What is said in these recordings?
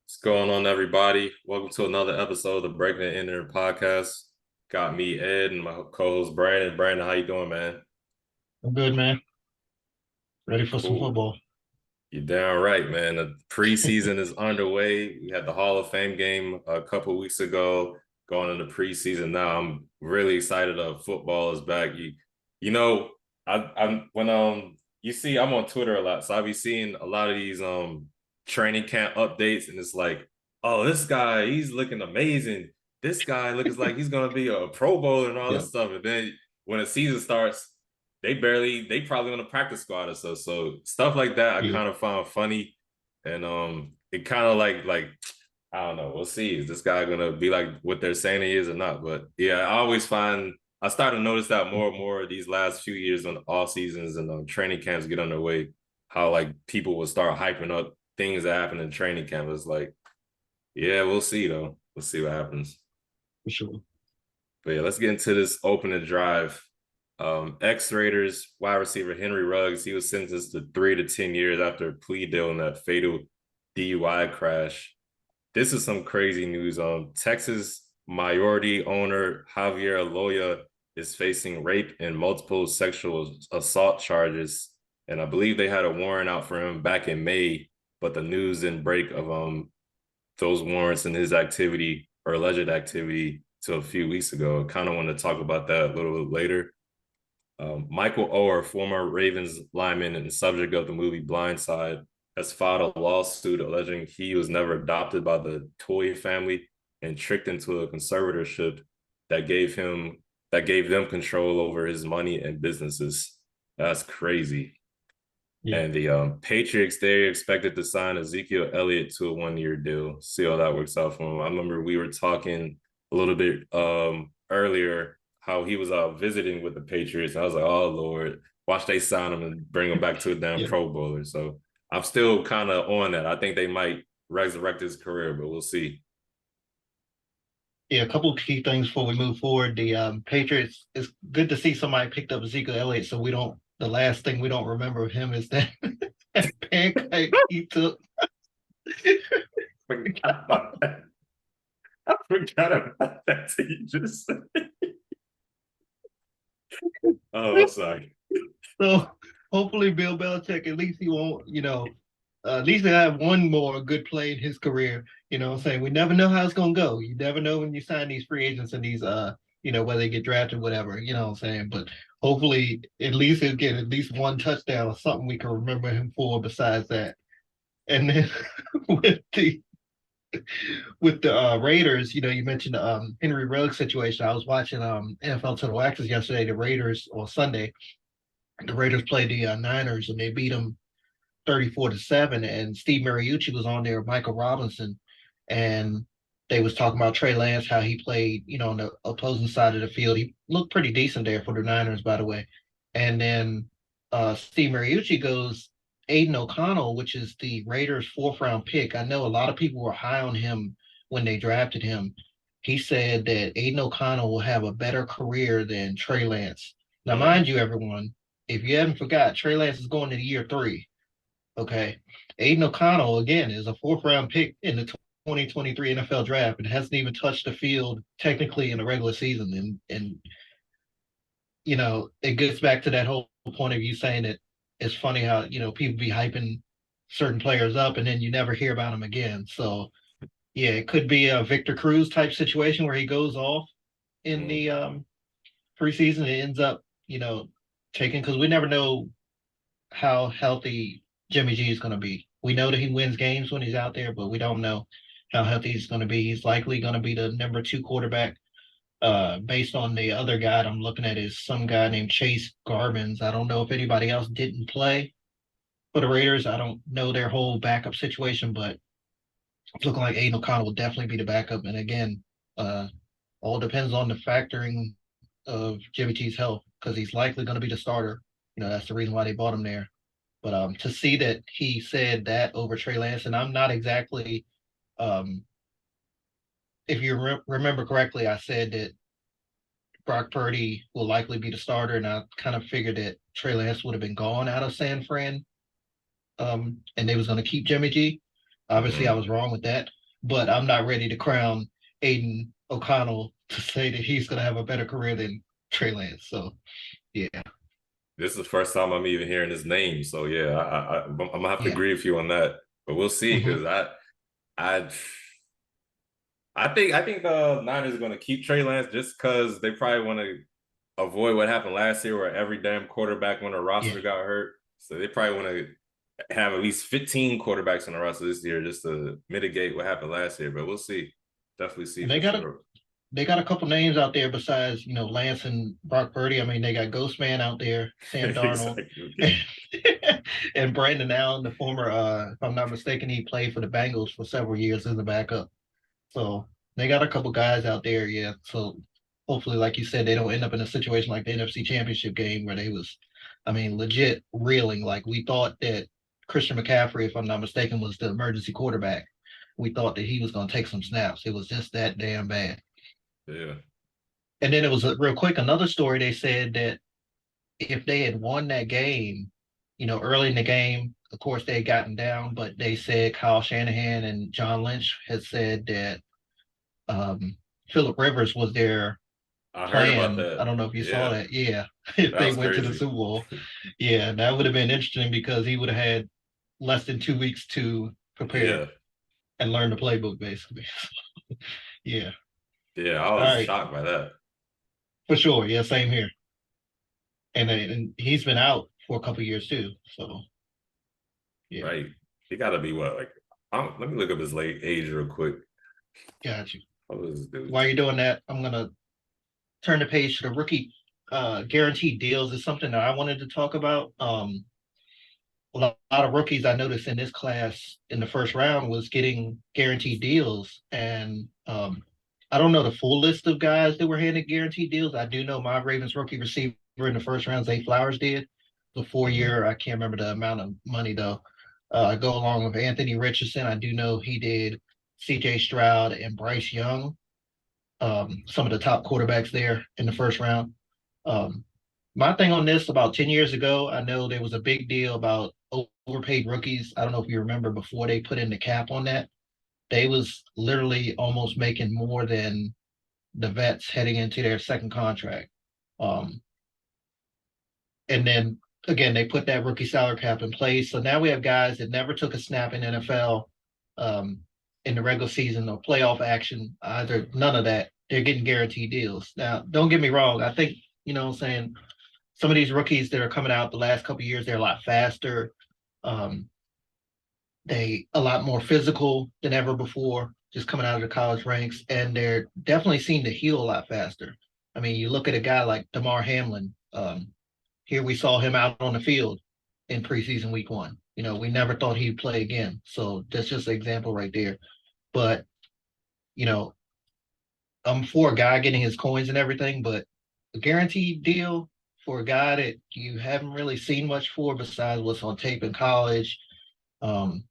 What's going on, everybody? Welcome to another episode of the Breaking the Internet Podcast. Got me, Ed, and my co-host Brandon. Brandon, how you doing, man? I'm good, man. Ready for some Cool. football. You're damn right, man. The preseason is underway. We had the Hall of Fame game a couple of weeks ago, going into preseason now. I'm really excited that football is back. You know, I'm when you see I'm on Twitter a lot, so I'll be seeing a lot of these training camp updates, and it's like, oh, this guy, he's looking amazing. This guy looks like he's gonna be a Pro Bowler and all Yeah, this stuff. And then when the season starts, they probably on the practice squad or so. So stuff like that I yeah, kind of found funny. And it kind of like I don't know. We'll see. Is this guy gonna be like what they're saying he is or not? But yeah, I started to notice that more and more these last few years when off seasons and training camps get underway, how like people will start hyping up things that happen in training camp. It's like, yeah, we'll see though. We'll see what happens. for sure. But yeah, let's get into this opening drive. Ex-Raiders wide receiver Henry Ruggs, he was sentenced to 3 to 10 years after a plea deal in that fatal DUI crash. This is some crazy news. Texas minority owner Javier Aloya is facing rape and multiple sexual assault charges, and I believe they had a warrant out for him back in May, but the news didn't break of those warrants and his activity or alleged activity till a few weeks ago. I kind of want to talk about that a little bit later. Michael Oher, former Ravens lineman and subject of the movie Blindside, has filed a lawsuit alleging he was never adopted by the Toy family and tricked into a conservatorship that gave them control over his money and businesses. That's crazy. Yeah, And the Patriots, they expected to sign Ezekiel Elliott to a 1 year deal. See how that works out for him. I remember we were talking a little bit earlier how he was visiting with the Patriots. And I was like, oh Lord, watch they sign him and bring him back to a damn yeah, Pro Bowler. So I'm still kind of on that. I think they might resurrect his career, but we'll see. yeah. A couple of key things before we move forward. The Patriots. It's good to see somebody picked up Ezekiel Elliott, so we don't. The last thing we don't remember of him is that, that pancake he took. I forgot about that. You just said. Oh, I'm sorry. So hopefully Bill Belichick, at least he won't, at least he'll have one more good play in his career. You know what I'm saying? We never know how it's gonna go. You never know when you sign these free agents and these whether they get drafted, whatever, you know what I'm saying? But hopefully at least he'll get at least one touchdown or something we can remember him for besides that. And then with the with the Raiders, you mentioned the Henry Ruggs situation. I was watching NFL Total Access yesterday, the Raiders on Sunday. The Raiders played the Niners and they beat them 34-7. And Steve Mariucci was on there, Michael Robinson, and they was talking about Trey Lance, how he played, on the opposing side of the field. He looked pretty decent there for the Niners, by the way. And then Steve Mariucci goes, Aiden O'Connell, which is the Raiders' fourth round pick. I know a lot of people were high on him when they drafted him. He said that Aiden O'Connell will have a better career than Trey Lance. Now, mind Mm, you, everyone, if you haven't forgot, Trey Lance is going into year three. Okay. Aiden O'Connell, again, is a fourth round pick in the 2023 NFL draft and hasn't even touched the field technically in the regular season. And it gets back to that whole point of you saying that it's funny how, people be hyping certain players up and then you never hear about them again. So, yeah, it could be a Victor Cruz type situation where he goes off in mm, the preseason and ends up, taking, because we never know how healthy Jimmy G is going to be. We know that he wins games when he's out there, but we don't know how healthy he's going to be. He's likely going to be the number two quarterback. Based on the other guy I'm looking at is some guy named Chase Garbins. I don't know if anybody else didn't play for the Raiders. I don't know their whole backup situation, but it's looking like Aiden O'Connell will definitely be the backup. And again, uh, all depends on the factoring of Jimmy G's health because he's likely going to be the starter. That's the reason why they bought him there. But to see that he said that over Trey Lance, and I'm not exactly, um, if you remember correctly, I said that Brock Purdy will likely be the starter, and I kind of figured that Trey Lance would have been gone out of San Fran, and they was going to keep Jimmy G. Obviously, I mm. was wrong with that. but I'm not ready to crown Aiden O'Connell to say that he's going to have a better career than Trey Lance. So, yeah. This is the first time I'm even hearing his name. So yeah, I'm gonna have to Yeah. agree with you on that. But we'll see Mm-hmm. because I I think the Niners are gonna keep Trey Lance just because they probably want to avoid what happened last year where every damn quarterback on the Yeah. roster got hurt. So they probably want to have at least 15 quarterbacks on the roster this year just to mitigate what happened last year. But we'll see. Definitely see And for sure. they got a couple names out there besides, Lance and Brock Purdy. I mean, they got Ghost Man out there, Sam Darnold, Exactly. and Brandon Allen, the former, if I'm not mistaken, he played for the Bengals for several years as a backup. So they got a couple guys out there, yeah. So hopefully, like you said, they don't end up in a situation like the NFC Championship game where they was, I mean, legit reeling. Like we thought that Christian McCaffrey, if I'm not mistaken, was the emergency quarterback. We thought that he was going to take some snaps. It was just that damn bad. Yeah. And then it was real quick. Another story. They said that if they had won that game, early in the game, of course they had gotten down, but they said Kyle Shanahan and John Lynch had said that um, Philip Rivers was their I heard about plan. I that. don't know if you saw Yeah. that. Yeah, if That they was went to the crazy. Super Bowl, yeah, that would have been interesting because he would have had less than 2 weeks to prepare Yeah. and learn the playbook, basically. Yeah. Yeah. I All was right, shocked by that. for sure. Yeah, same here. And he's been out for a couple years too. So yeah, Right. He got to be what? Like, let me look up his late age real quick. got you. What was this dude? While you're doing that, I'm gonna turn the page to the rookie guaranteed deals. Is something that I wanted to talk about. A lot of rookies I noticed in this class in the first round was getting guaranteed deals, and I don't know the full list of guys that were handed guaranteed deals. I do know my Ravens rookie receiver in the first round, Zay Flowers, did the 4 year. I can't remember the amount of money though. I go along with Anthony Richardson. I do know he did. C.J. Stroud and Bryce Young, some of the top quarterbacks there in the first round. Um, my thing on this about 10 years ago, I know there was a big deal about overpaid rookies. I don't know if you remember before they put in the cap on that. They was literally almost making more than the vets heading into their second contract. Um, and then again, they put that rookie salary cap in place. So now we have guys that never took a snap in NFL um, in the regular season or playoff action, either none of that. They're getting guaranteed deals. Now, don't get me wrong. I think, what I'm saying, some of these rookies that are coming out the last couple of years, they're a lot faster. Um, they a lot more physical than ever before, just coming out of the college ranks, and they're definitely seem to heal a lot faster. I mean, you look at a guy like Damar Hamlin. Here we saw him out on the field in preseason week 1. We never thought he'd play again. So that's just an example right there. But, you know, I'm for a guy getting his coins and everything, but a guaranteed deal for a guy that you haven't really seen much for besides what's on tape in college. Um,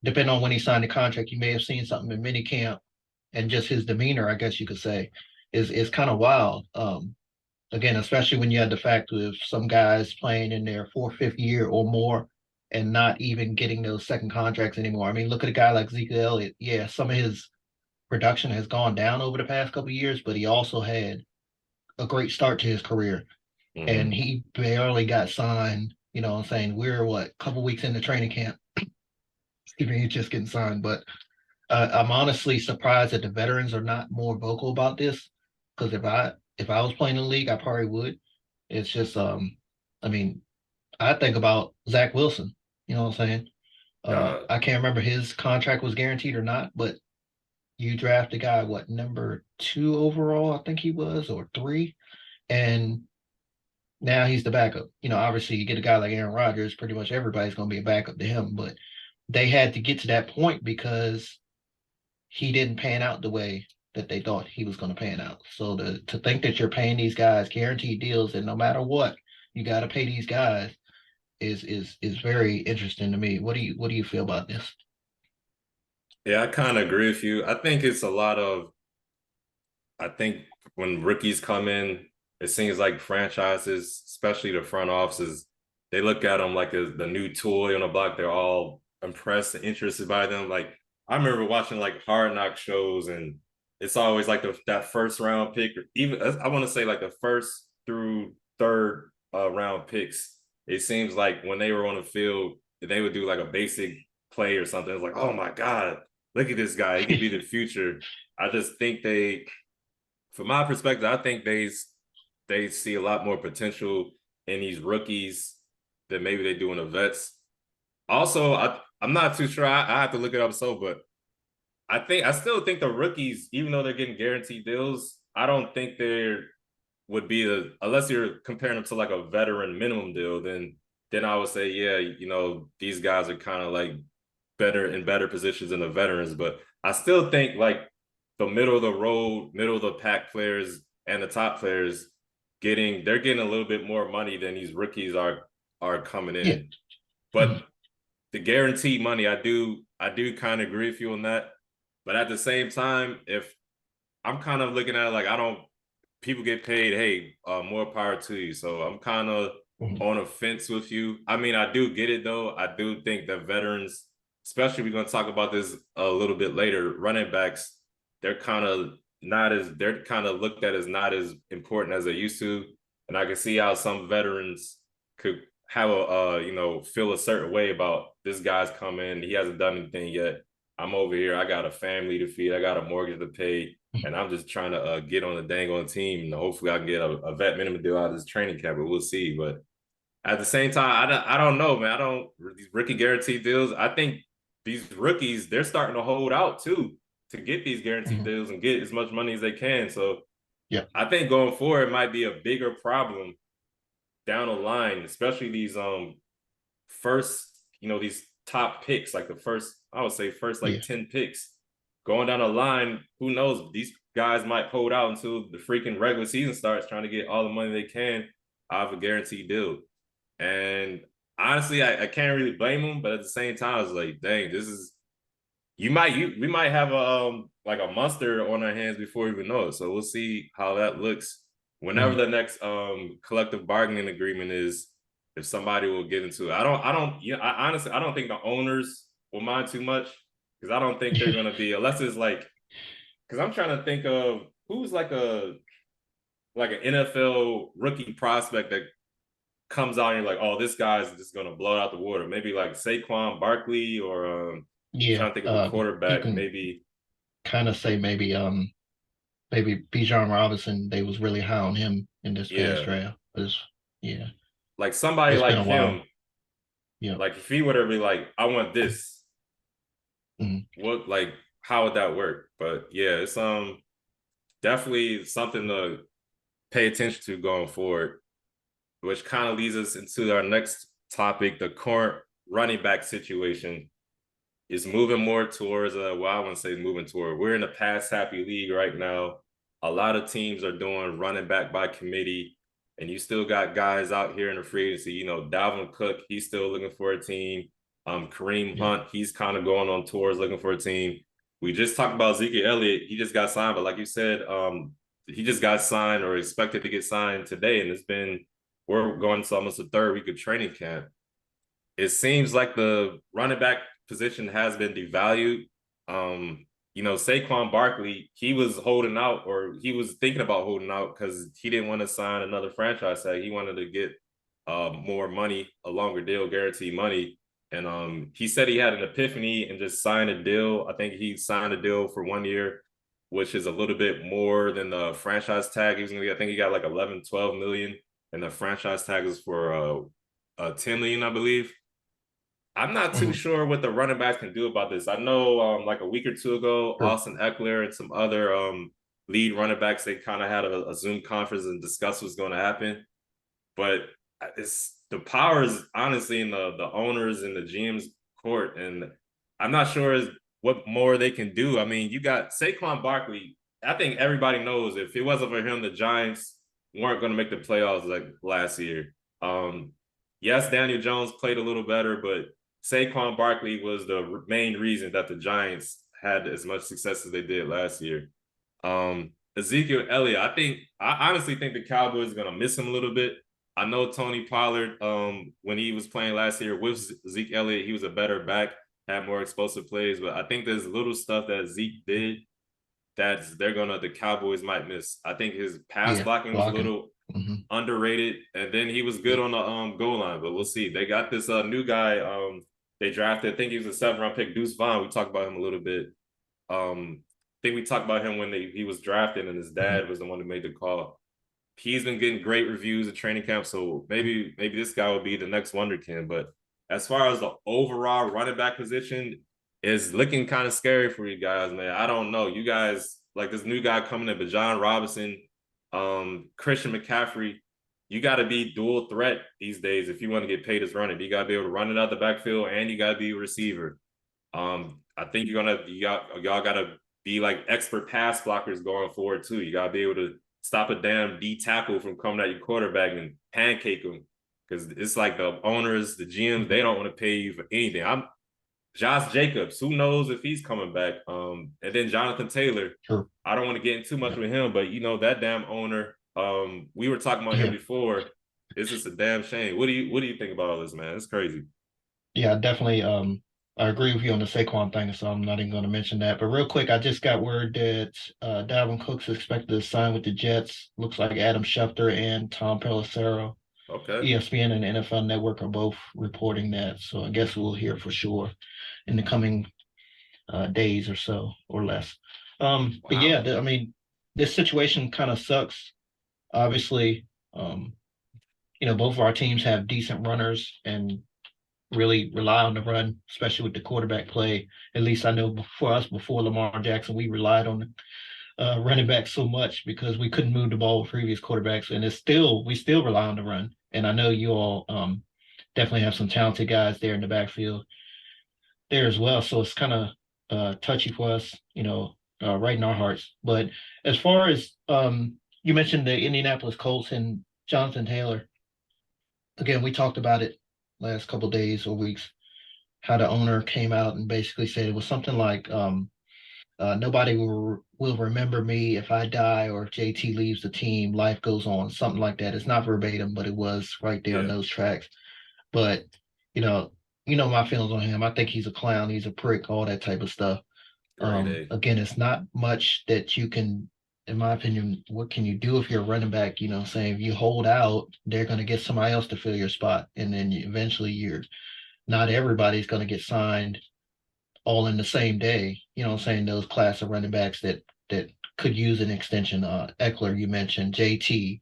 Depending on when he signed the contract, you may have seen something in minicamp and just his demeanor, I guess you could say, is kind of wild. Again, especially when you had the fact of some guys playing in their fourth, fifth year or more and not even getting those second contracts anymore. I mean, look at a guy like Zeke Elliott. Yeah, some of his production has gone down over the past couple of years, but he also had a great start to his career. Mm-hmm. And he barely got signed. You know what I'm saying? We're what, a couple weeks into training camp. Excuse me, he's just getting signed. But I'm honestly surprised that the veterans are not more vocal about this. Because if I was playing in the league, I probably would. It's just I mean, I think about Zach Wilson. You know what I'm saying? Uh, I can't remember his contract was guaranteed or not, but you draft a guy, what, number 2 overall, I think he was, or 3, and now he's the backup. Obviously you get a guy like Aaron Rodgers, pretty much everybody's going to be a backup to him, but they had to get to that point because he didn't pan out the way that they thought he was going to pan out. So to think that you're paying these guys guaranteed deals and no matter what, you got to pay these guys is very interesting to me. What do you feel about this? yeah, I kind of agree with you. I think it's a lot of, I think when rookies come in, it seems like franchises, especially the front offices, they look at them like the new toy on the block. They're all impressed and interested by them. Like, I remember watching like Hard Knock shows, and it's always like that first round pick, or even I want to say like the first through third round picks. It seems like when they were on the field, they would do like a basic play or something. It's like, oh my God, look at this guy. He could be the future. I just think from my perspective, I think they see a lot more potential in these rookies than maybe they do in the vets. Also, I'm not too sure. I have to look it up. But I still think the rookies, even though they're getting guaranteed deals, I don't think there would be unless you're comparing them to like a veteran minimum deal. Then I would say, yeah, these guys are kind of like better positions than the veterans. But I still think like the middle of the road, middle of the pack players and the top players they're getting a little bit more money than these rookies are coming in. Yeah. But the guaranteed money, I do kind of agree with you on that. But at the same time, if I'm kind of looking at it like people get paid, hey, more power to you. So I'm kind of on a fence with you. I mean, I do get it though. I do think that veterans, especially we're going to talk about this a little bit later, running backs, they're kind of looked at as not as important as they used to. And I can see how some veterans could have feel a certain way about this guy's coming. He hasn't done anything yet. I'm over here. I got a family to feed. I got a mortgage to pay. And I'm just trying to get on the dang on team. And hopefully I can get a vet minimum deal out of this training camp, but we'll see. But at the same time, I don't know, man. These rookie guarantee deals, I think these rookies, they're starting to hold out too to get these guaranteed deals and get as much money as they can. So yeah, I think going forward, it might be a bigger problem down the line, especially these first, these top picks, like I would say first like 10 picks. Going down the line, who knows? These guys might hold out until the freaking regular season starts, trying to get all the money they can out of a guaranteed deal. And honestly, I can't really blame them, but at the same time, I was like, dang, we might have like a monster on our hands before we even know it. So we'll see how that looks whenever the next collective bargaining agreement is. If somebody will get into it, honestly, I don't think the owners will mind too much, because I don't think they're gonna be, unless it's like, because I'm trying to think of who's like an NFL rookie prospect that comes out and you're like, oh, this guy's just gonna blow out the water. Maybe like Saquon Barkley, or trying to think of a you quarterback. can Maybe kind of say maybe Bijan Robinson. They was really high on him in this past draft. Yeah, like somebody it's been like a while. him. Yeah, Like if he would have be like, I want this. What, like, how would that work? But yeah, it's definitely something to pay attention to going forward, which kind of leads us into our next topic. The current running back situation is moving more towards well, I wouldn't say moving toward. We're in a pass happy league right now. A lot of teams are doing running back by committee, and you still got guys out here in the free agency. Dalvin Cook, he's still looking for a team. Kareem Hunt, he's kind of going on tours looking for a team. We just talked about Ezekiel Elliott. He just got signed, but like you said, he just got signed or expected to get signed today, and we're going to almost the third week of training camp. It seems like the running back position has been devalued. Saquon Barkley, he was holding out, or he was thinking about holding out, because he didn't want to sign another franchise tag. He wanted to get more money, a longer deal, guaranteed money. And he said he had an epiphany and just signed a deal. I think he signed a deal for 1 year, which is a little bit more than the franchise tag he was going to get. I think he got like 11, 12 million, and the franchise tag is for 10 million, I believe. I'm not too sure what the running backs can do about this. I know like a week or two ago, Austin Eckler and some other lead running backs, they kind of had a Zoom conference and discussed what's going to happen. But it's the power is honestly in the owners and the GM's court. And I'm not sure what more they can do. I mean, you got Saquon Barkley. I think everybody knows if it wasn't for him, the Giants weren't going to make the playoffs like last year. Yes, Daniel Jones played a little better, but Saquon Barkley was the main reason that the Giants had as much success as they did last year. Ezekiel Elliott, I honestly think the Cowboys are going to miss him a little bit. I know Tony Pollard, when he was playing last year with Zeke Elliott, he was a better back. have more explosive plays. But I think there's little stuff that Zeke did the Cowboys might miss. I think his pass Yeah, blocking was a blocking. little Mm-hmm. underrated, and then he was good Yeah. on the goal line. But we'll see. They got this new guy. They drafted. I think he was a 7th round pick. Deuce Vaughn. We talked about him a little bit. I think we talked about him when he was drafted, and his Mm-hmm. dad was the one who made the call. He's been getting great reviews at training camp, so maybe this guy will be the next wonderkin. But as far as the overall running back position is looking kind of scary for you guys, man. I don't know. You guys like this new guy coming in, but John Robinson, Christian McCaffrey. You got to be dual threat these days if you want to get paid as running. You got to be able to run it out the backfield, and you got to be a receiver. I think y'all gotta be like expert pass blockers going forward too. You gotta be able to stop a damn D tackle from coming at your quarterback and pancake them. Because it's like the owners, the GMs, they don't want to pay you for anything. I'm Josh Jacobs. Who knows if he's coming back? And then Jonathan Taylor. Sure. I don't want to get in too much Yeah. with him, but that damn owner. We were talking about him Yeah. before. It's just a damn shame. What do you think about all this, man? It's crazy. Yeah, definitely. I agree with you on the Saquon thing, so I'm not even going to mention that. But real quick, I just got word that Dalvin Cook's expected to sign with the Jets. Looks like Adam Schefter and Tom Pelissero, Okay. ESPN and NFL Network are both reporting that. So I guess we'll hear for sure in the coming days or so or less. But Wow. yeah, I mean, this situation kind of sucks. Obviously, both of our teams have decent runners and really rely on the run, especially with the quarterback play. At least I know for us before Lamar Jackson, we relied on running back so much because we couldn't move the ball with previous quarterbacks, and we still rely on the run. And I know you all definitely have some talented guys there in the backfield there as well. So it's kind of touchy for us, right in our hearts. But as far as you mentioned the Indianapolis Colts and Jonathan Taylor, again, we talked about it last couple of days or weeks how the owner came out and basically said it was something like nobody will remember me if I die or if JT leaves the team, life goes on, something like that. It's not verbatim, but it was right there on Yeah. those tracks. But you know, my feelings on him. I think he's a clown, he's a prick, all that type of stuff. Great A. Again, it's not much that you can, in my opinion, what can you do if you're a running back? Saying if you hold out, they're going to get somebody else to fill your spot, and then eventually you're not everybody's going to get signed all in the same day. Saying those class of running backs that could use an extension. Eckler, you mentioned, JT,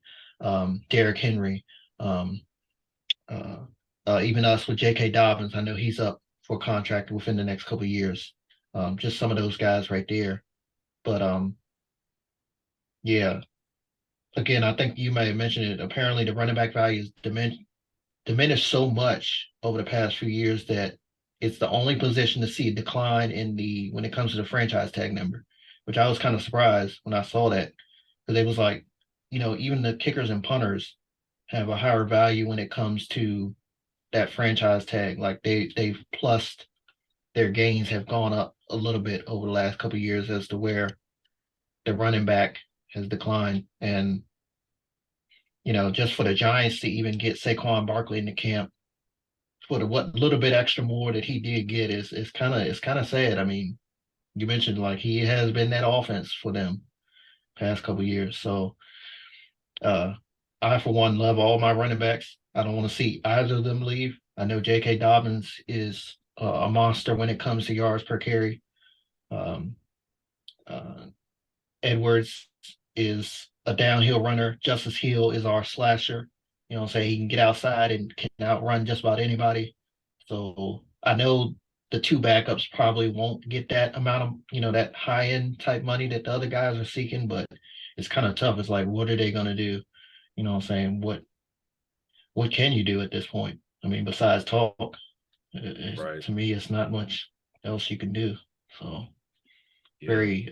Derrick Henry, um, uh, even us with J.K. Dobbins. I know he's up for contract within the next couple of years. Just some of those guys right there. But yeah, again, I think you may have mentioned it. Apparently, the running back value is diminished so much over the past few years that it's the only position to see a decline when it comes to the franchise tag number, which I was kind of surprised when I saw that because it was like, even the kickers and punters have a higher value when it comes to that franchise tag. Like they've plussed their gains have gone up a little bit over the last couple of years as to where the running back has declined. And, just for the Giants to even get Saquon Barkley in the camp for the what little bit extra more that he did get is kind of sad. I mean, you mentioned like he has been that offense for them past couple years. So uh I for one love all my running backs. I don't want to see either of them leave. I know J.K. Dobbins is a monster when it comes to yards per carry. Um, uh, Edwards is a downhill runner. Justice Hill is our slasher. Say he can get outside and can outrun just about anybody. So I know the two backups probably won't get that amount of, that high end type money that the other guys are seeking, but it's kind of tough. It's like, what are they going to do? I'm saying? What can you do at this point? I mean, besides talk, Right. to me, it's not much else you can do. So Yeah. very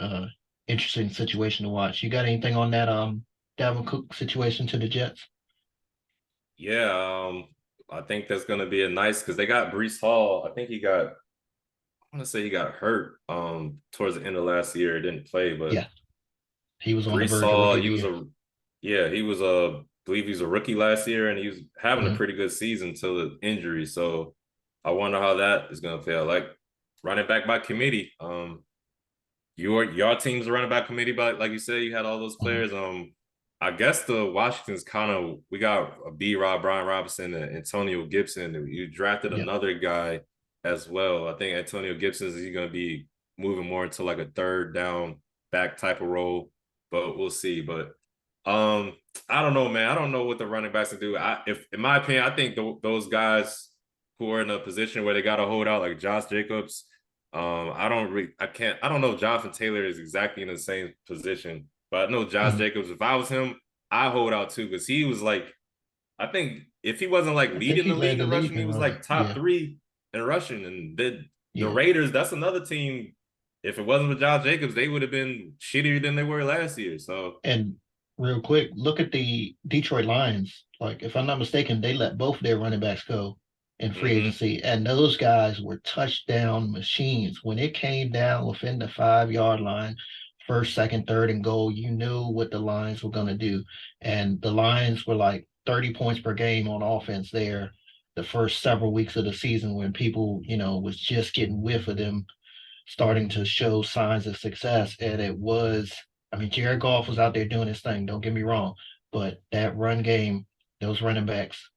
interesting situation to watch. You got anything on that Dalvin Cook situation to the Jets? Yeah. I think that's gonna be a nice because they got Brees Hall. I think I want to say he got hurt towards the end of last year. Didn't play, but Yeah, he was on the Brees verge of rookie Hall, of the year. he was a I believe he was a rookie last year and he was having a Mhm. pretty good season until the injury. So I wonder how that is gonna play out. Like running back by committee. Your team's running back committee, but like you said, you had all those Mhm. players. I guess the Washington's kind of we got a B-Rob, Brian Robinson, and Antonio Gibson. You drafted Yeah. another guy as well. I think Antonio Gibson is going to be moving more into like a third down back type of role, but we'll see. But I don't know, man. I don't know what the running backs can do. If in my opinion, I think those guys who are in a position where they got to hold out, like Josh Jacobs. I don't know if Jonathan Taylor is exactly in the same position, but I know Josh Mhm. Jacobs, if I was him, I hold out too, because he was like, I think if he wasn't like I think leading he the led league the in league rushing, he in was rushing. like top Yeah. 3 in rushing. And the Yeah. Raiders, that's another team. If it wasn't for Josh Jacobs, they would have been shittier than they were last year. So And real quick, look at the Detroit Lions. Like, if I'm not mistaken, they let both their running backs go in free mhm, agency, and those guys were touchdown machines. When it came down within the 5 yard line, first, second, third, and goal, you knew what the Lions were going to do. And the Lions were like 30 points per game on offense there the first several weeks of the season when people, was just getting whiff of them starting to show signs of success. And it was, I mean, Jared Goff was out there doing his thing, don't get me wrong. But that run game, those running backs,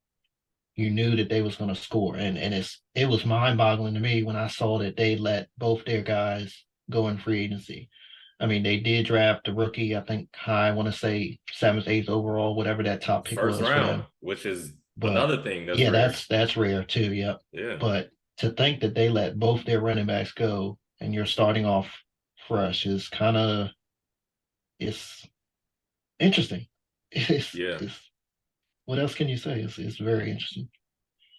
you knew that they was going to score. And it was mind boggling to me when I saw that they let both their guys go in free agency. I mean, they did draft the rookie, I think high, I want to say seventh, eighth overall, whatever that top pick first was for round, them. which is But another thing that's yeah, rare. that's rare too. Yep. Yeah, But to think that they let both their running backs go and you're starting off fresh is kind of it's interesting. yeah, It's what else can you say? It's very interesting.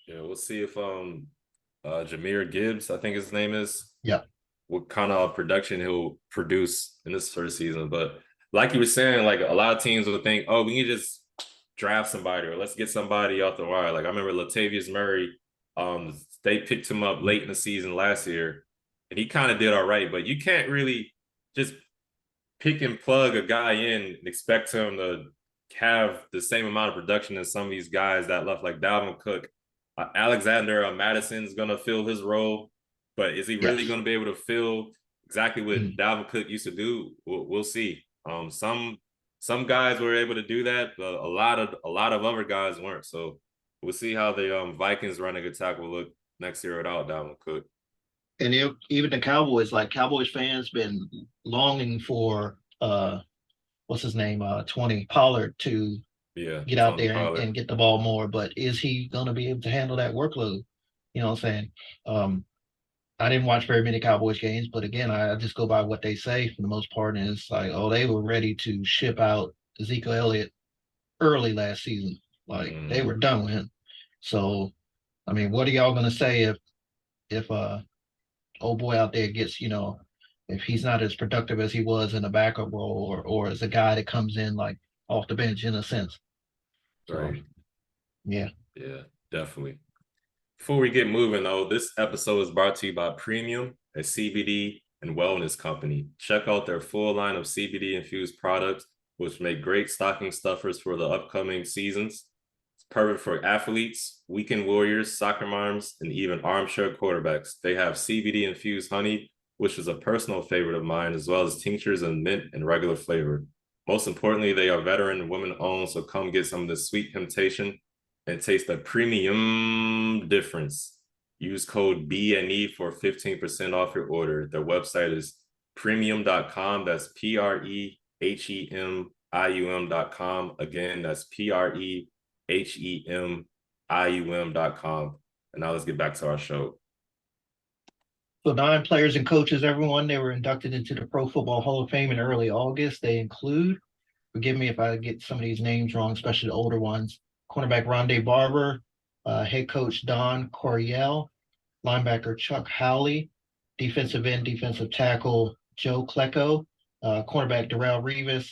yeah. We'll see if Jameer Gibbs, I think his name is, Yeah. what kind of production he'll produce in this first season. But like you were saying, like a lot of teams will think, oh, we can just draft somebody or let's get somebody off the wire. Like I remember Latavius Murray, they picked him up late in the season last year, and he kind of did all right. But you can't really just pick and plug a guy in and expect him to have the same amount of production as some of these guys that left, like Dalvin Cook. Alexander Madison's going to fill his role, but is he really Yes. going to be able to fill exactly what Mm. Dalvin Cook used to do? We'll see. Some guys were able to do that, but a lot of other guys weren't. So we'll see how the Vikings running attack will look next year without Dalvin Cook. And even the Cowboys, like Cowboys fans, been longing for what's his name, 20 Pollard to Yeah, get out Tony there Pollard. and get the ball more. But is he going to be able to handle that workload? You know what I'm saying? Um, I didn't watch very many Cowboys games, but again, I just go by what they say for the most part. And it's like, oh, they were ready to ship out Ezekiel Elliott early last season. Like they were Mm, done with him. So, I mean, what are y'all gonna say if old boy out there gets, if he's not as productive as he was in a backup role or as a guy that comes in like off the bench in a sense. So right. yeah. Yeah, definitely. Before we get moving, though, this episode is brought to you by Premium, a CBD and wellness company. Check out their full line of CBD infused products, which make great stocking stuffers for the upcoming seasons. It's perfect for athletes, weekend warriors, soccer moms, and even armchair quarterbacks. They have CBD infused honey, which is a personal favorite of mine, as well as tinctures and mint and regular flavor. Most importantly, they are veteran women owned, so come get some of this sweet temptation and taste the premium difference. Use code B&E for 15% off your order. Their website is premium.com. That's PREHEMIUM.com. Again, that's PREHEMIUM.com. And now let's get back to our show. So 9 players and coaches, everyone, they were inducted into the Pro Football Hall of Fame in early August. They include, forgive me if I get some of these names wrong, especially the older ones, cornerback Rondé Barber, head coach Don Coryell, linebacker Chuck Howley, defensive end, defensive tackle Joe Klecko, cornerback Darrell Revis,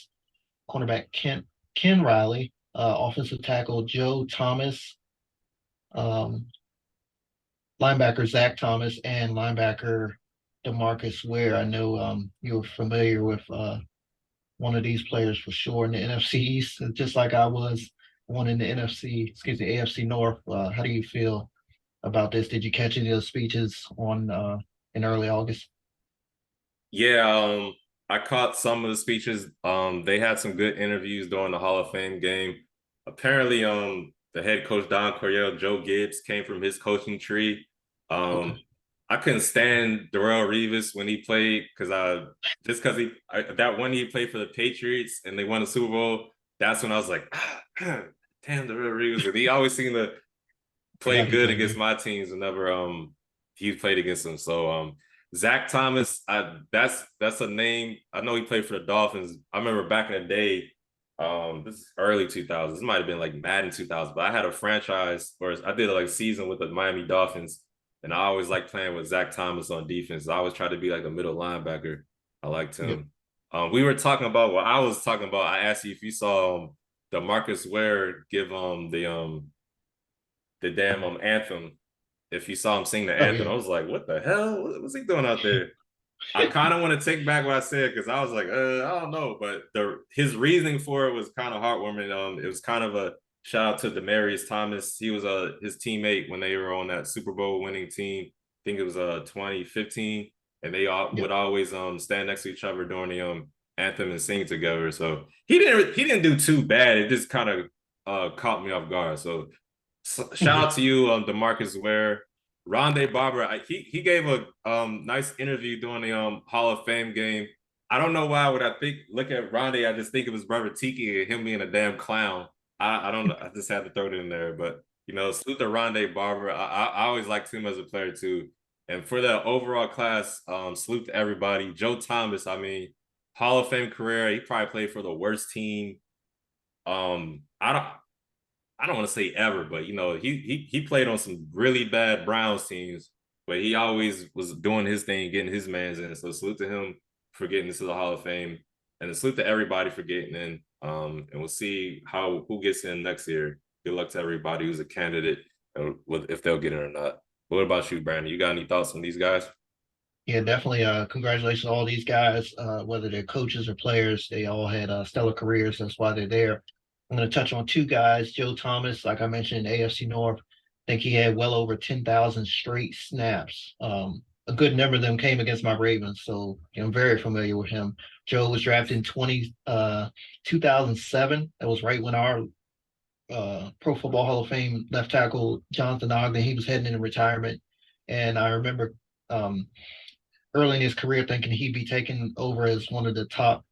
cornerback Ken Riley, offensive tackle Joe Thomas, um, linebacker Zach Thomas, and linebacker Demarcus Ware. I know you're familiar with one of these players for sure in the NFC East, just like I was one in the AFC North. How do you feel about this? Did you catch any of the speeches on in early August. Yeah, I caught some of the speeches. They had some good interviews during the Hall of Fame game. Apparently, the head coach Don Coryell, Joe Gibbs, came from his coaching tree. Okay. I couldn't stand Darrell Revis when he played because because that one he played for the Patriots and they won the Super Bowl. That's when I was like, damn Darrell Revis. And he always seemed to play Forgot he good played against there. my teams whenever he played against them. So Zach Thomas, that's a name. I know he played for the Dolphins. I remember back in the day, this is early 2000s. This might have been like Madden 2000, but I had a franchise where I did a season with the Miami Dolphins, and I always liked playing with Zach Thomas on defense. I always tried to be like a middle linebacker. I liked Yep. him. We were talking about what I was talking about. I asked you if you saw the Marcus Ware give the damn anthem. If you saw him sing the Oh anthem, yeah. I was like, what the hell? What's he doing out there? I kind of want to take back what I said because I was like, I don't know, but his reasoning for it was kind of heartwarming. It was kind of a shout out to Demaryius Thomas. He was his teammate when they were on that Super Bowl winning team. I think it was 2015, and they Yep. would always stand next to each other during the anthem and sing together. So he didn't do too bad. It just kind of caught me off guard. So shout out to you, DeMarcus Ware. Rondé Barber, he gave a nice interview during the Hall of Fame game. I don't know why. When I look at Rondé, I just think of his brother Tiki and him being a damn clown. I don't know. I just had to throw it in there, but salute to Rondé Barber. I always liked him as a player too. And for the overall class, salute to everybody. Joe Thomas, I mean, Hall of Fame career. He probably played for the worst team. I don't want to say ever, but he played on some really bad Browns teams, but he always was doing his thing, getting his man's in. So salute to him for getting into the Hall of Fame, and salute to everybody for getting in. And we'll see who gets in next year. Good luck to everybody who's a candidate, if they'll get in or not. What about you, Brandon? You got any thoughts on these guys? Yeah, definitely. Congratulations to all these guys, whether they're coaches or players. They all had stellar careers. That's why they're there. I'm going to touch on two guys. Joe Thomas, like I mentioned, AFC North. I think he had well over 10,000 straight snaps. A good number of them came against my Ravens, so I'm very familiar with him. Joe was drafted in 2007. That was right when our Pro Football Hall of Fame left tackle Jonathan Ogden, he was heading into retirement. And I remember early in his career thinking he'd be taken over as one of the top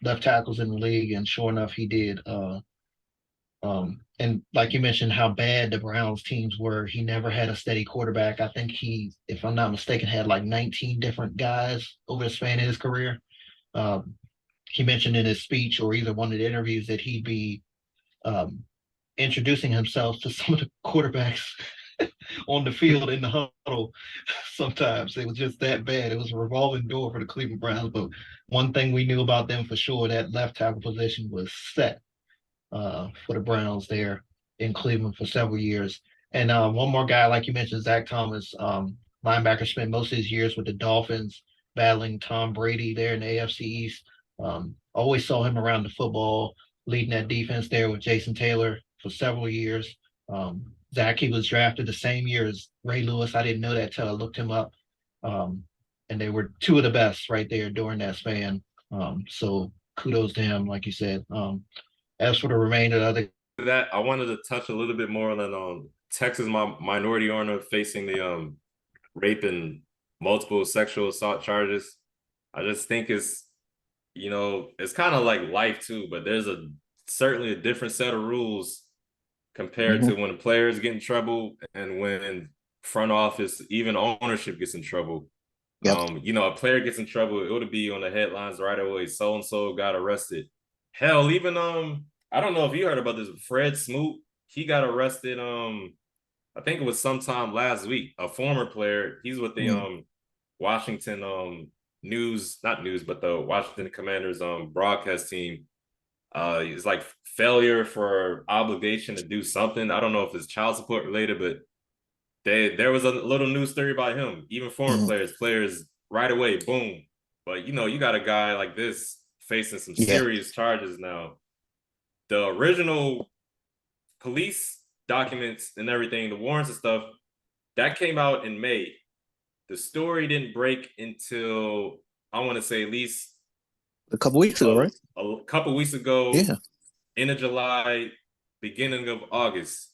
left tackles in the league, and sure enough, he did. And like you mentioned, how bad the Browns teams were, he never had a steady quarterback. I think he, if I'm not mistaken, had like 19 different guys over the span of his career. Um, he mentioned in his speech or either one of the interviews that he'd be um, introducing himself to some of the quarterbacks on the field in the huddle. Sometimes it was just that bad. It was a revolving door for the Cleveland Browns. But one thing we knew about them for sure, that left tackle position was set for the Browns there in Cleveland for several years. And one more guy, like you mentioned, Zach Thomas, linebacker, spent most of his years with the Dolphins, battling Tom Brady there in the AFC East. Always saw him around the football, leading that defense there with Jason Taylor for several years. Zach, he was drafted the same year as Ray Lewis. I didn't know that till I looked him up. Um, and they were two of the best right there during that span. So kudos to him, like you said. As for the remainder of the That I wanted to touch a little bit more on Texas minority owner facing the rape and multiple sexual assault charges. I just think it's kind of like life too, but there's certainly a different set of rules compared Mhm. to when players get in trouble and when front office, even ownership gets in trouble. Yep. A player gets in trouble, it would be on the headlines right away. So and so got arrested. Hell, even I don't know if you heard about this. Fred Smoot, he got arrested. I think it was sometime last week. A former player, he's with the Mm. Washington news, not news, but the Washington Commanders broadcast team. It's like failure for obligation to do something. I don't know if it's child support related, but there was a little news story about him. Even former Mm. players right away, boom. But you got a guy like this facing some Yeah. serious charges now. The original police documents and everything, the warrants and stuff, that came out in May. the story didn't break until I want to say at least A couple weeks ago, right? a couple weeks ago, Yeah, end of July, beginning of August.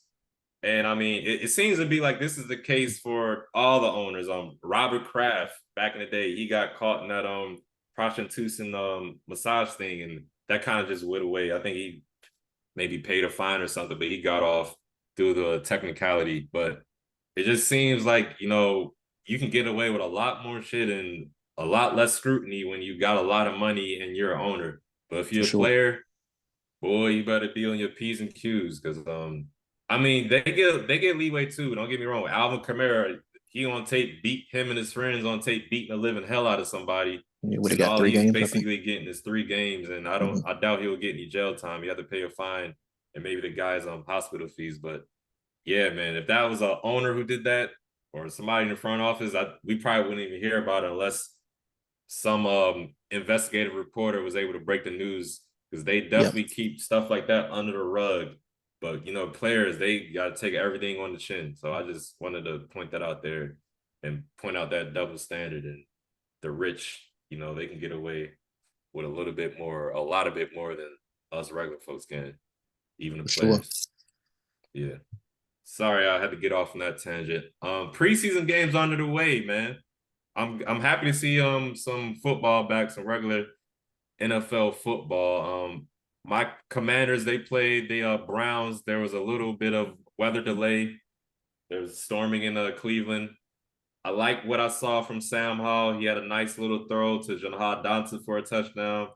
And I mean, it seems to be like this is the case for all the owners. Robert Kraft back in the day, he got caught in that prostitution massage thing, and that kind of just went away. I think he maybe paid a fine or something, but he got off through the technicality. But it just seems like, you can get away with a lot more shit and a lot less scrutiny when you got a lot of money and you're an owner. But if you're a player, boy, you better be on your P's and Q's because I mean they get leeway too. Don't get me wrong. Alvin Kamara, he on tape beat him and his friends on tape beating the living hell out of somebody. he would have got 3 games. Basically getting his 3 games, and I doubt he'll get any jail time. He had to pay a fine and maybe the guy's hospital fees. But yeah, man, if that was an owner who did that or somebody in the front office, we probably wouldn't even hear about it unless some investigative reporter was able to break the news, because they definitely keep stuff like that under the rug. But players, they got to take everything on the chin. So I just wanted to point that out there and point out that double standard. And the rich, they can get away with a lot bit more than us regular folks can, even the players. Yeah. Sorry, I had to get off on that tangent. Preseason games under the way, man. I'm happy to see some football back, some regular NFL football. My Commanders, they played the Browns. There was a little bit of weather delay. There was storming in Cleveland. I like what I saw from Sam Hall. He had a nice little throw to Jahan Dotson for a touchdown.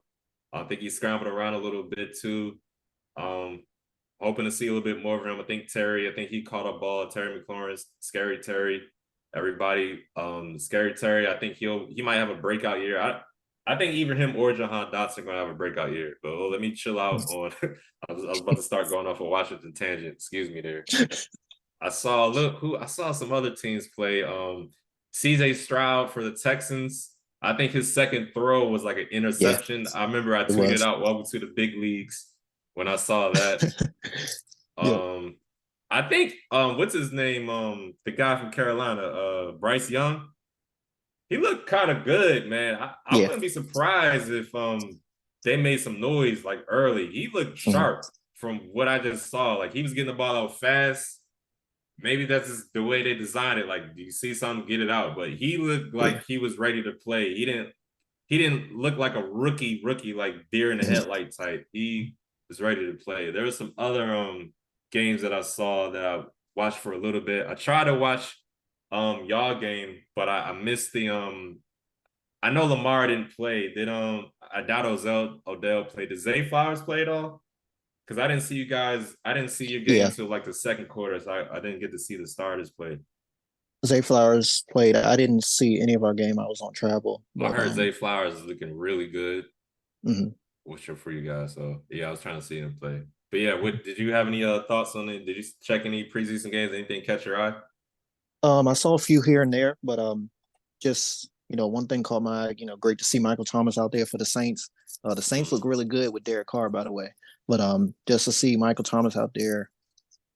I think he scrambled around a little bit too. Hoping to see a little bit more of him. I think he caught a ball. Terry McLaurin, Scary Terry, everybody. Scary Terry, I think he might have a breakout year. I think either him or Jahan Dotson are going to have a breakout year. But let me chill out on I was about to start going off a Washington tangent. Excuse me there. I saw some other teams play. CJ Stroud for the Texans. I think his second throw was like an interception. I remember I tweeted out "Welcome to the big leagues" when I saw that. I think what's his name? The guy from Carolina, Bryce Young. He looked kind of good, man. I wouldn't be surprised if they made some noise like early. He looked sharp from what I just saw. Like he was getting the ball out fast. Maybe that's just the way they designed it. Like, do you see something, get it out? But he looked like he was ready to play. He didn't look like a rookie like deer in the headlight type. He was ready to play. There were some other games that I saw that I watched for a little bit. I tried to watch y'all game, but I missed the I know Lamar didn't play. I doubt Odell played. Did Zay Flowers play at all? Because I didn't see your game until like the second quarter, so I didn't get to see the starters play. Zay Flowers played. I didn't see any of our game. I was on travel. But, I heard Zay Flowers is looking really good. Mm-hmm. Which are for you guys. So yeah, I was trying to see him play. But yeah, did you have any thoughts on it? Did you check any preseason games? Anything catch your eye? I saw a few here and there, but just one thing caught my eye. Great to see Michael Thomas out there for the Saints. The Saints look really good with Derek Carr, by the way. But just to see Michael Thomas out there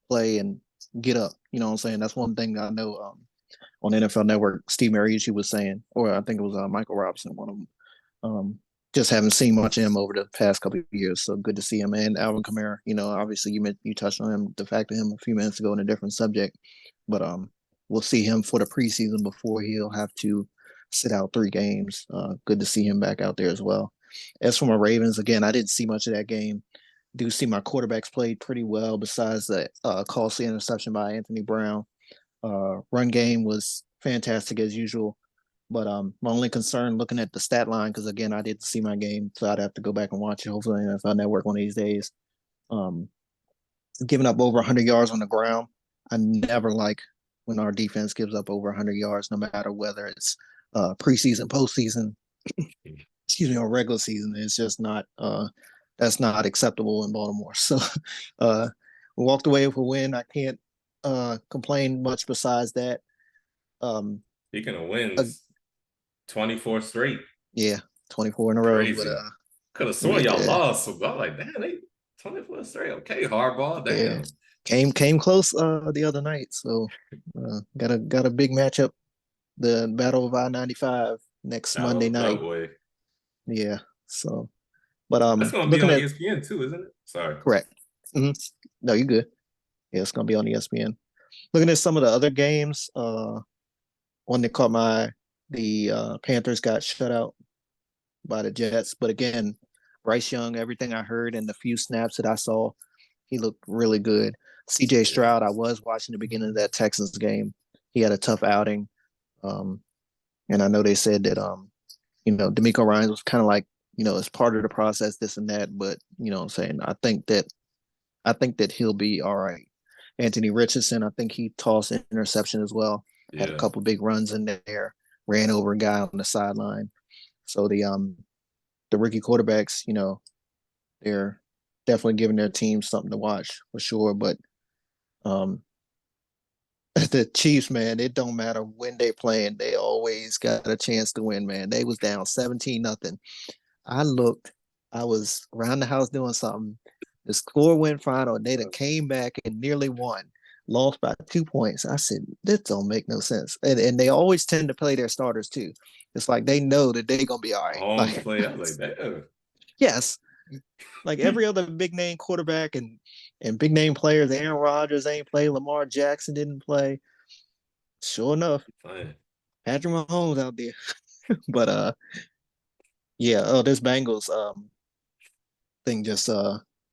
play and get up, you know what I'm saying? That's one thing I know on NFL Network, Steve Mariucci was saying, or I think it was Michael Robinson, one of them. Just haven't seen much of him over the past couple of years, so good to see him. And Alvin Kamara, obviously you touched on him, the fact of him a few minutes ago in a different subject, but we'll see him for the preseason before he'll have to sit out 3 games. Good to see him back out there as well. As for my Ravens, again, I didn't see much of that game. Do see my quarterbacks played pretty well besides the costly interception by Anthony Brown. Run game was fantastic as usual. But my only concern looking at the stat line, because again, I didn't see my game, so I'd have to go back and watch it, hopefully on NFL Network one of these days. Giving up over 100 yards on the ground. I never like when our defense gives up over 100 yards, no matter whether it's preseason, postseason, or regular season. It's just not that's not acceptable in Baltimore. So we walked away with a win. I can't complain much besides that. Speaking of wins, 24 straight. Yeah, 24 in a row. Crazy. But, could have sworn y'all lost. So I'm like, damn, they 24 straight. Okay, hardball. Damn. Yeah. Came close the other night. So got a big matchup the Battle of I-95 next Monday night. Subway. Yeah. So, but That's gonna be looking on at ESPN too, isn't it? Sorry. correct. No, you're good. Yeah, it's gonna be on ESPN. Looking at some of the other games, one that caught my eye, the Panthers got shut out by the Jets. But again, Bryce Young, everything I heard and the few snaps that I saw, he looked really good. CJ Stroud, I was watching the beginning of that Texans game. He had a tough outing. And I know they said that D'Amico Ryans was kind of like, as part of the process, this and that. But I'm saying I think that he'll be all right. Anthony Richardson, I think he tossed an interception as well. Had a couple big runs in there, ran over a guy on the sideline. So the rookie quarterbacks, they're definitely giving their team something to watch for sure. But the Chiefs, man, it don't matter when they playing, they always got a chance to win, man. They was down 17-0. I was around the house doing something. The score went final, and they came back and nearly won. Lost by 2 points. I said, this don't make no sense. And they always tend to play their starters too. It's like they know that they're gonna be all right. Home play. I was like that. Yes. Like every other big name quarterback and big name players, Aaron Rodgers ain't play, Lamar Jackson didn't play. Sure enough, Patrick Mahomes out there. But this Bengals thing just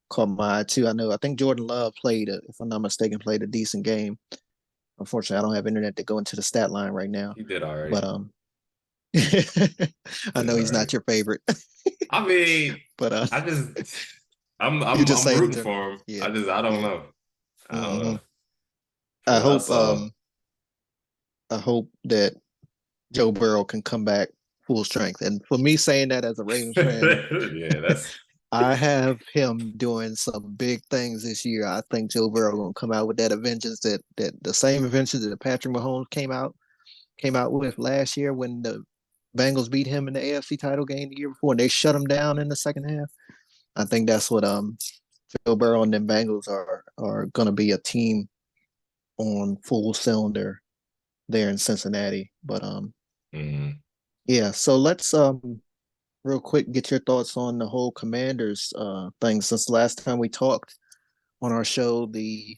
caught my eye too. I think Jordan Love if I'm not mistaken, played a decent game. Unfortunately, I don't have internet to go into the stat line right now. He did all right. But I know he's not your favorite. I mean, but I'm rooting for him. Yeah. I don't know. I don't know. I hope that Joe Burrow can come back full strength. And for me saying that as a Ravens fan, I have him doing some big things this year. I think Joe Burrow gonna come out with that vengeance, that the same vengeance that Patrick Mahomes came out with last year when the Bengals beat him in the AFC title game the year before, and they shut him down in the second half. I think that's what Joe Burrow and them Bengals are gonna be a team on full cylinder there in Cincinnati. But yeah. So let's real quick get your thoughts on the whole Commanders thing. Since the last time we talked on our show, the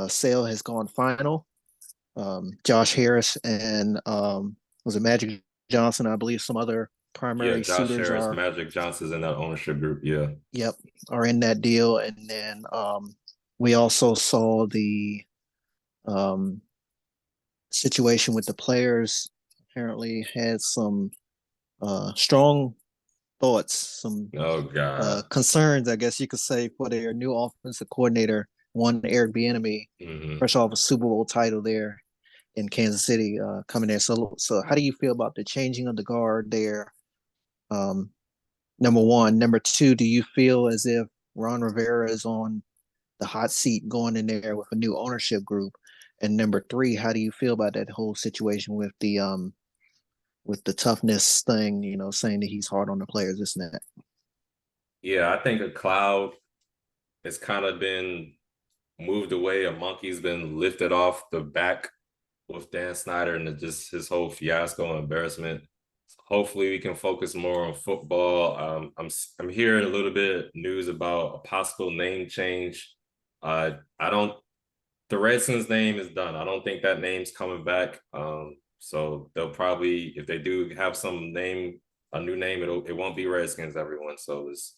sale has gone final. Josh Harris and was it Magic Johnson? I believe some other primary Josh suitors Harris, Magic Johnson's in that ownership group. Yeah. Yep, are in that deal. And then we also saw the situation with the players. Apparently had some strong thoughts, some concerns, I guess you could say, for their new offensive coordinator, one Eric Bieniemy, fresh off a Super Bowl title there in Kansas City, coming there. So how do you feel about the changing of the guard there? Number one. Number two, do you feel as if Ron Rivera is on the hot seat going in there with a new ownership group? And number three, how do you feel about that whole situation with the toughness thing, saying that he's hard on the players, this and that? Yeah, I think a cloud has kind of been moved away. A monkey's been lifted off the back with Dan Snyder and just his whole fiasco and embarrassment. Hopefully we can focus more on football. I'm hearing a little bit of news about a possible name change. The Redskins name is done. I don't think that name's coming back. So they'll probably, if they do have a new name, it won't be Redskins, everyone. So it's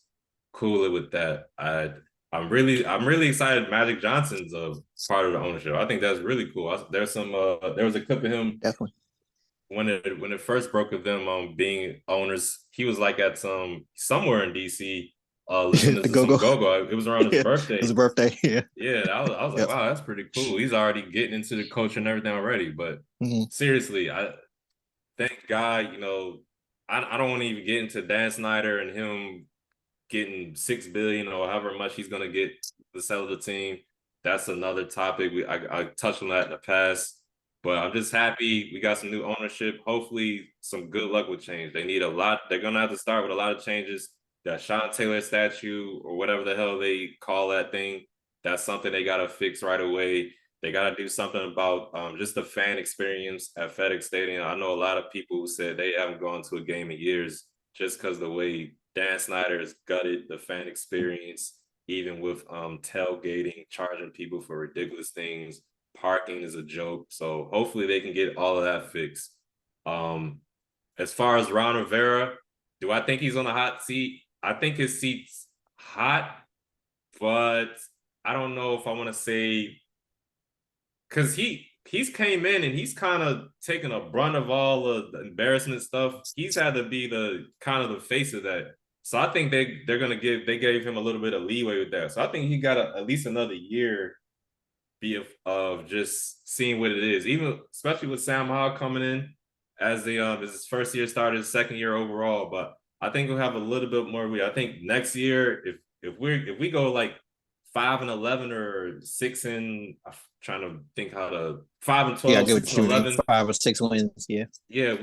cool with that. I'm really excited. Magic Johnson's a part of the ownership. I think that's really cool. There was a clip of him definitely when it first broke of them being owners. He was like at somewhere in DC. Listening to some go-go. It was around his birthday. His birthday, yeah. Yeah, I was like, wow, that's pretty cool. He's already getting into the culture and everything already. But seriously, I thank God, I don't want to even get into Dan Snyder and him getting $6 billion or however much he's gonna get to sell the team. That's another topic. I touched on that in the past. But I'm just happy we got some new ownership. Hopefully some good luck with change. They need a lot. They're gonna have to start with a lot of changes. That Sean Taylor statue or whatever the hell they call that thing, that's something they got to fix right away. They got to do something about just the fan experience at FedEx Stadium. I know a lot of people who said they haven't gone to a game in years just because the way Dan Snyder has gutted the fan experience, even with tailgating, charging people for ridiculous things. Parking is a joke. So hopefully they can get all of that fixed. As far as Ron Rivera, do I think he's on the hot seat? I think his seat's hot, but I don't know if I want to say, because he's came in and he's kind of taken a brunt of all of the embarrassment stuff. He's had to be the kind of the face of that. So I think they gave him a little bit of leeway with that. So I think he got at least another year of just seeing what it is, even especially with Sam Hogg coming in as his first year started, his second year overall. But I think we'll have a little bit more. I think next year, if we go like 5-11 or 6 and I'm trying to think how to 5-12, Yeah, I get 6 what you and mean. 11. 5 or 6 wins. Yeah. Yeah,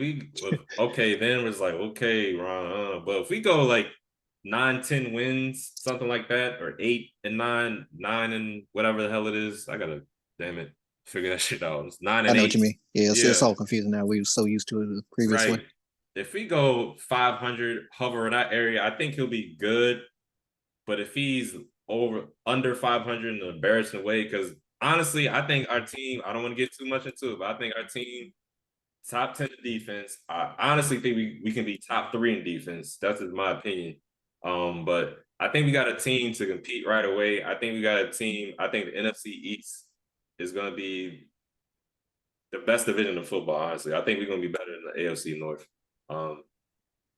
okay. Then it was like, okay, Ron. But if we go like 9-10 wins, something like that, or 8-9, 9 and whatever the hell it is, I gotta figure that shit out. It's 9 I and know 8. what you mean. Yeah, Yeah, it's all confusing now. We were so used to it previously. right. If we go 500, hover in that area, I think he'll be good. But if he's under 500 in an embarrassing way, because honestly, I think our team, I don't want to get too much into it, but I think our team, top 10 in defense. I honestly think we can be top 3 in defense. That's just my opinion. But I think we got a team to compete right away. I think we got a team. I think the NFC East is going to be the best division of football, honestly. I think we're going to be better than the AFC North.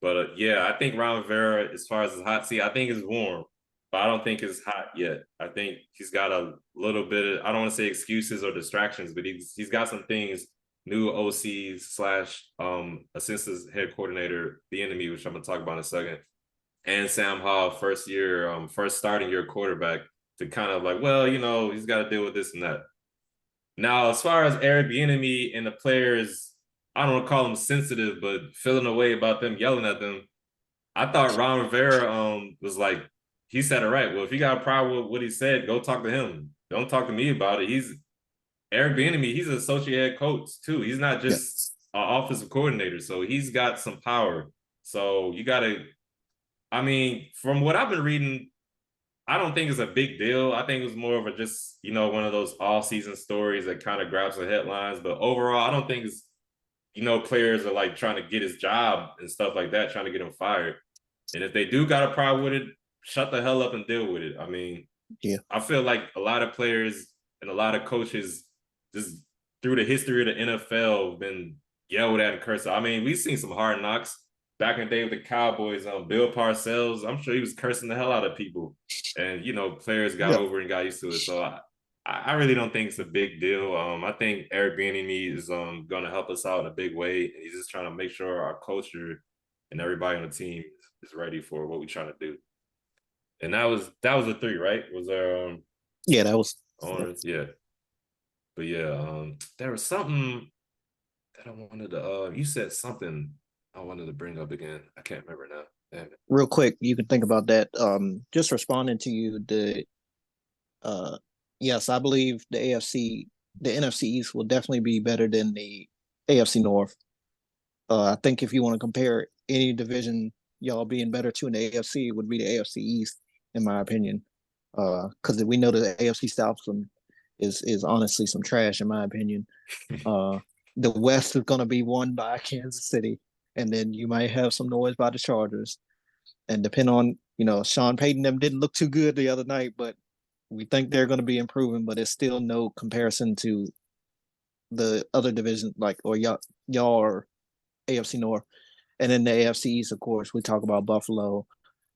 But yeah, I think Ron Rivera, as far as his hot seat, I think it's warm, but I don't think it's hot yet. I think he's got a little bit of, I don't want to say excuses or distractions, but he's got some things. New OC / assistant head coordinator, B&E, which I'm gonna talk about in a second, and Sam Hall, first starting year quarterback, to kind of like, well, he's got to deal with this and that. Now, as far as Eric Bieniemy and the players, I don't want to call them sensitive, but feeling a way about them yelling at them, I thought Ron Rivera was like, he said it right. Well, if you got a problem with what he said, go talk to him. Don't talk to me about it. He's Eric Bieniemy. He's an associate head coach too. He's not just an offensive coordinator, so he's got some power. So you got to. I mean, from what I've been reading, I don't think it's a big deal. I think it was more of a just one of those all-season stories that kind of grabs the headlines. But overall, I don't think it's players are like trying to get his job and stuff like that, trying to get him fired. And if they do got a problem with it, shut the hell up and deal with it. I mean, yeah, I feel like a lot of players and a lot of coaches just through the history of the NFL been yelled at and cursed. I mean, we've seen some hard knocks back in the day with the Cowboys. Bill Parcells, I'm sure he was cursing the hell out of people, and players got over and got used to it. So I really don't think it's a big deal. I think Eric Bieniemy is going to help us out in a big way, and he's just trying to make sure our culture and everybody on the team is ready for what we're trying to do. And that was the 3, right? Was there? Yeah, that was. Yeah, but yeah, there was something that I wanted to. You said something I wanted to bring up again. I can't remember now. Damn it. Real quick, you can think about that. Just responding to you, yes, I believe the NFC East will definitely be better than the AFC North. I think if you want to compare any division, y'all being better to in the AFC, it would be the AFC East, in my opinion. Because we know the AFC South is honestly some trash, in my opinion. The West is going to be won by Kansas City, and then you might have some noise by the Chargers. And depending on, Sean Payton them didn't look too good the other night, but we think they're going to be improving, but it's still no comparison to the other division, or y'all are AFC North. And then the AFC East, of course, we talk about Buffalo.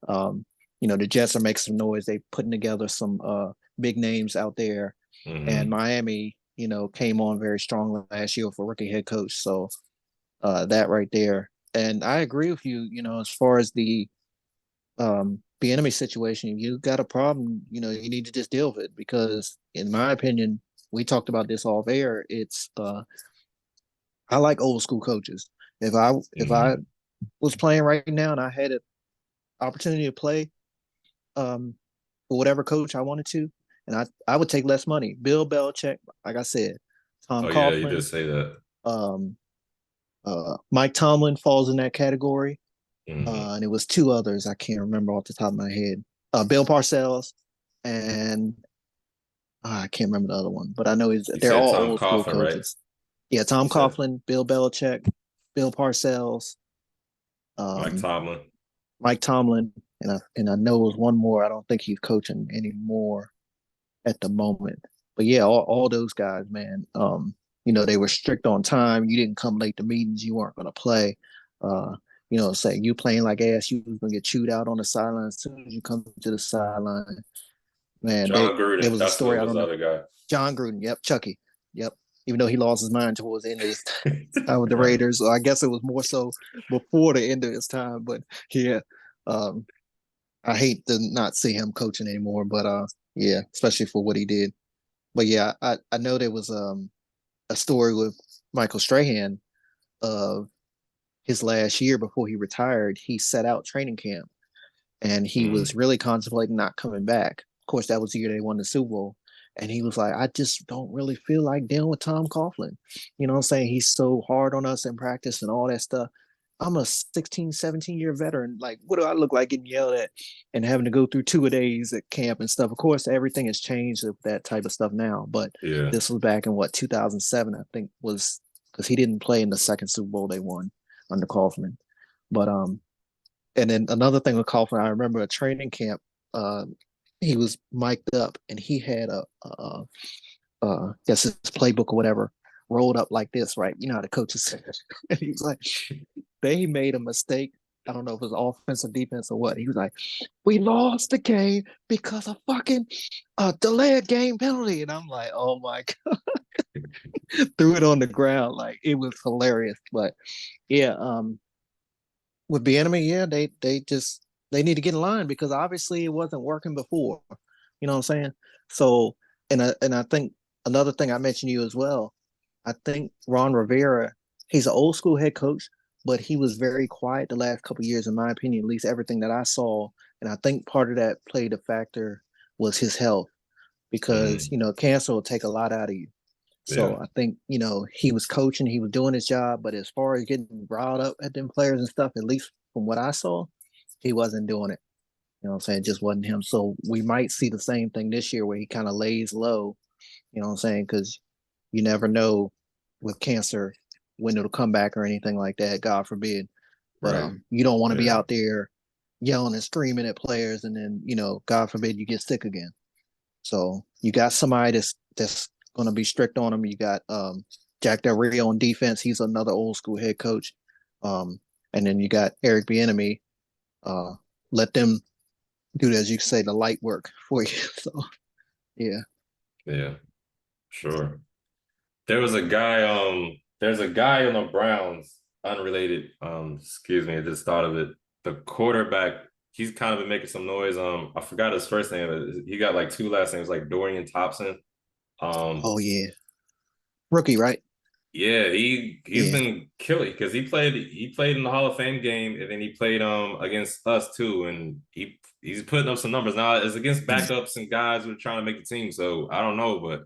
The Jets are making some noise. They putting together some big names out there. Mm-hmm. And Miami, came on very strong last year for rookie head coach. So that right there. And I agree with you, as far as the enemy situation, you got a problem, you need to just deal with it, because in my opinion, we talked about this off air. It's I like old school coaches. If I was playing right now and I had an opportunity to play for whatever coach I wanted to, and I would take less money. Bill Belichick, like I said, Tom Oh yeah, you did Coughlin, say that. um, Mike Tomlin falls in that category, Mm-hmm. and it was two others I can't remember off the top of my head. Bill Parcells and I can't remember the other one, but I know You they're said all Tom old school Coughlin, right? coaches. Yeah, Tom You said Coughlin, Bill Belichick, Bill Parcells, Mike um, Tomlin. Mike Tomlin, and I know it was one more. I don't think he's coaching anymore at the moment. But yeah, all those guys, man. They were strict on time. You didn't come late to meetings, you weren't gonna play. Uh, say you playing like ass, you was gonna get chewed out on the sideline as soon as you come to the sideline. Man, John there Gruden. was a That's what story, I was don't the know. other guy. John Gruden, yep, Chucky. Yep. Even though he lost his mind towards the end of his time with the Raiders. So I guess it was more so before the end of his time. But yeah, um, I hate to not see him coaching anymore. But yeah, especially for what he did. But yeah, I know there was a story with Michael Strahan of his last year before he retired. He set out training camp and he was Mm, really contemplating not coming back. Of course, that was the year they won the Super Bowl. And he was like, I just don't really feel like dealing with Tom Coughlin. You know what I'm saying? He's so hard on us in practice and all that stuff. I'm a 16, 17-year veteran. Like, what do I look like getting yelled at and having to go through 2 days at camp and stuff? Of course, everything has changed with that type of stuff now. But yeah. this was back in 2007, I think, was because he didn't play in the second Super Bowl they won under Coughlin. But and then another thing with Coughlin, I remember a training camp. Uh, he was mic'd up and he had guess his playbook or whatever rolled up like this, right? You know how the coaches said. And he was like, they made a mistake. I don't know if it was offense or defense or what. He was like, we lost the game because of fucking delayed game penalty. And I'm like, oh my God. Threw it on the ground. Like it was hilarious. But yeah, with B&E, yeah, they need to get in line because obviously it wasn't working before. You know what I'm saying? So, and I think another thing I mentioned to you as well. I think Ron Rivera, he's an old school head coach, but he was very quiet the last couple of years, in my opinion. At least everything that I saw, and I think part of that played a factor was his health because Mm, cancer will take a lot out of you. yeah. So I think, he was coaching, he was doing his job, but as far as getting riled up at them players and stuff, at least from what I saw, he wasn't doing it. You know what I'm saying? It just wasn't him. So we might see the same thing this year where he kind of lays low, you know what I'm saying? Because you never know with cancer when it'll come back or anything like that, God forbid. But Right. you don't want to be Yeah. out there yelling and screaming at players and then, God forbid you get sick again. So you got somebody that's going to be strict on him. You got Jack Del Rio on defense. He's another old school head coach. And then you got Eric Bieniemy. Uh, let them do, as you say, the light work for you. So yeah. Yeah. Sure. There's a guy on the Browns, unrelated. Excuse me, I just thought of it. The quarterback, he's kind of been making some noise. I forgot his first name, but he got like two last names, like Dorian Thompson. Um, Oh yeah. Rookie, right? yeah, he's Yeah. been killing because he played in the Hall of Fame game and then he played against us too, and he's putting up some numbers. Now it's against Mm. backups and guys who are trying to make the team, so I don't know, but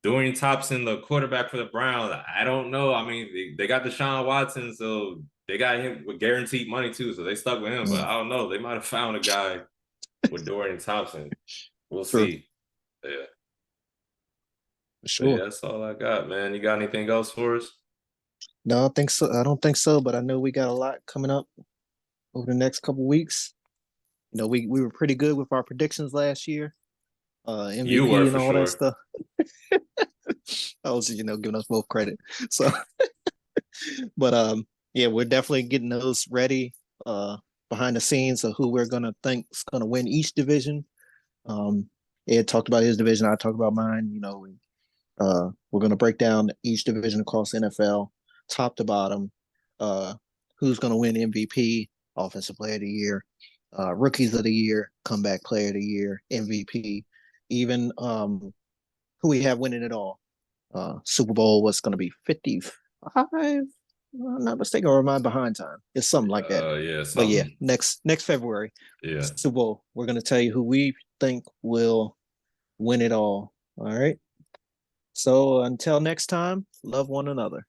Dorian Thompson, the quarterback for the Browns, I don't know. I mean, they got Deshaun Watson, so they got him with guaranteed money too, so they stuck with him. But Mm. I don't know. They might have found a guy with Dorian Thompson. We'll True. see. Yeah. For But yeah, sure. that's all I got, man. You got anything else for us? No, I think so. I don't think so, but I know we got a lot coming up over the next couple weeks. We were pretty good with our predictions last year, You were MVP and for all that sure. stuff. I was, giving us both credit. So, but yeah, we're definitely getting those ready behind the scenes of who we're gonna think is gonna win each division. Um, Ed talked about his division. I talked about mine. We're gonna break down each division across the NFL, top to bottom. Uh, who's gonna win MVP, Offensive Player of the Year, Rookies of the Year, Comeback Player of the Year, MVP, even who we have winning it all. Super Bowl was going to be 55, if I'm not mistaken, or am I behind time? It's something like that. Yeah, But yeah, something. next February, Yeah. Super Bowl, we're going to tell you who we think will win it all. All right. So until next time, love one another.